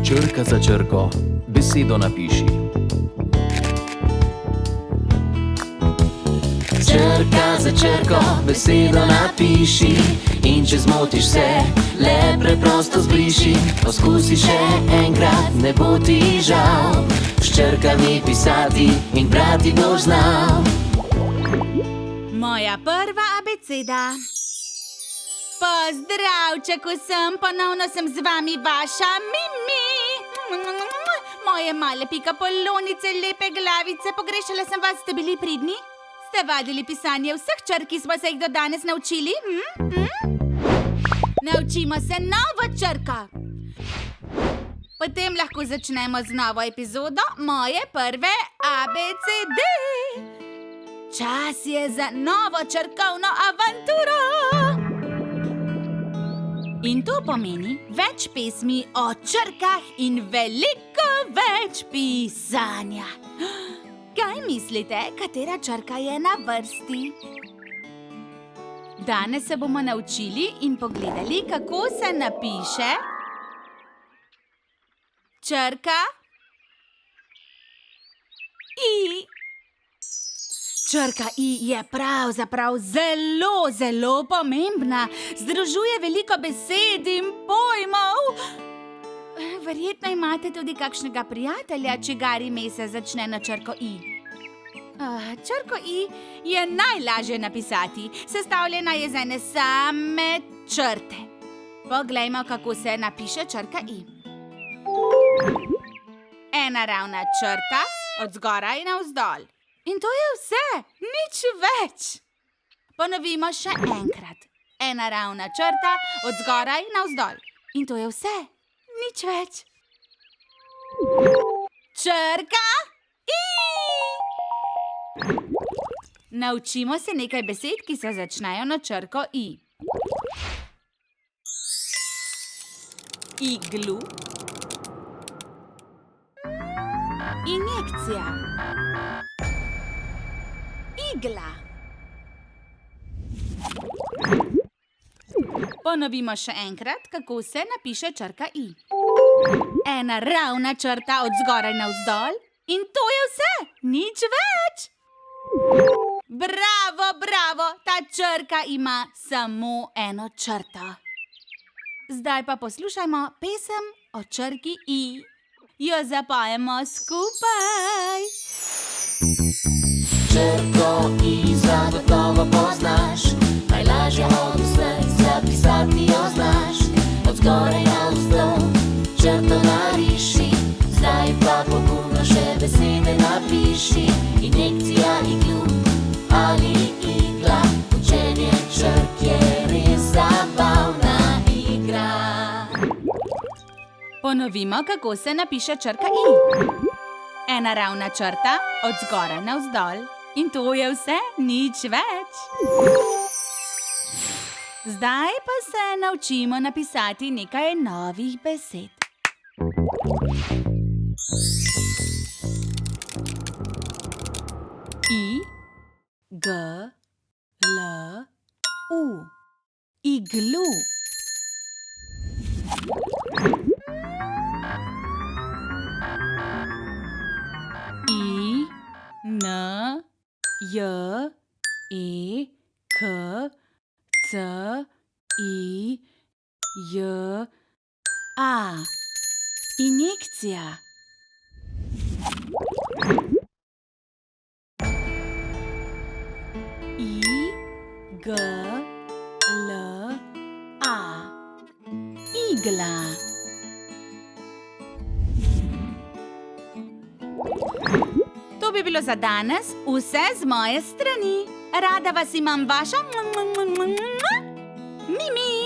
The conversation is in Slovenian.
Črka za črko, besedo napiši. Črka za črko, besedo napiši. In če zmotiš se, le preprosto zbriši. Poskusi še enkrat, ne bo ti žal. S črkami pisati in brati boš znal. Moja prva abeceda. Pozdravček vsem, ponovno sem z vami vaša Mimi. Moje male pikapolonice, lepe glavice, pogrešala sem vas, ste bili pridni? Ste vadili pisanje vseh črk, ki smo se jih do danes naučili? Naučimo se novo črko. Potem lahko začnemo z novo epizodo moje prve ABCD. Čas je za novo črkovno avanturo. In to pomeni več pesmi o črkah in veliko več pisanja. Kaj mislite, katera črka je na vrsti? Danes se bomo naučili in pogledali, kako se napiše črka I. Črka I je pravzaprav zelo pomembna. Združuje veliko besed in pojmov. Verjetno imate tudi kakšnega prijatelja, čigar ime se začne na črko I. Črko I je najlažje napisati. Sestavljena je iz ene same črte. Poglejmo, kako se napiše črka I. Ena ravna črta od zgoraj navzdol. In to je vse, nič več. Ponovimo še enkrat. Ena ravna črta od zgoraj navzdol. In to je vse, nič več. Črka I. Naučimo se nekaj besed, ki se začnejo na črko I. Iglu. Injekcija. Igla. Ponovimo še enkrat, kako se napiše črka I. Ena ravna črta od zgoraj navzdol. In to je vse, nič več. Bravo, ta črka ima samo eno črto. Zdaj pa poslušajmo pesem o črki I. Jo zapojemo skupaj. Črko I zagotovo poznaš, najlažje od vseh zapisati jo znaš. Od zgoraj navzdol črto nariši, zdaj pa pogumno še besede napiši. Injekcija, iglu ali igla, učenje črk je res zabavna igra. Ponovimo, kako se napiše črka I. Ena ravna črta od zgoraj navzdol. In to je vse, nič več. Zdaj pa se naučimo napisati nekaj novih besed. I, G, L, U. Iglu. I, N, J, E, K, C, I, J, A. Injekcija. I, G, L, A. Igla. To bi bilo za danes vse z moje strani. Rada vas imam, vaša Mimi.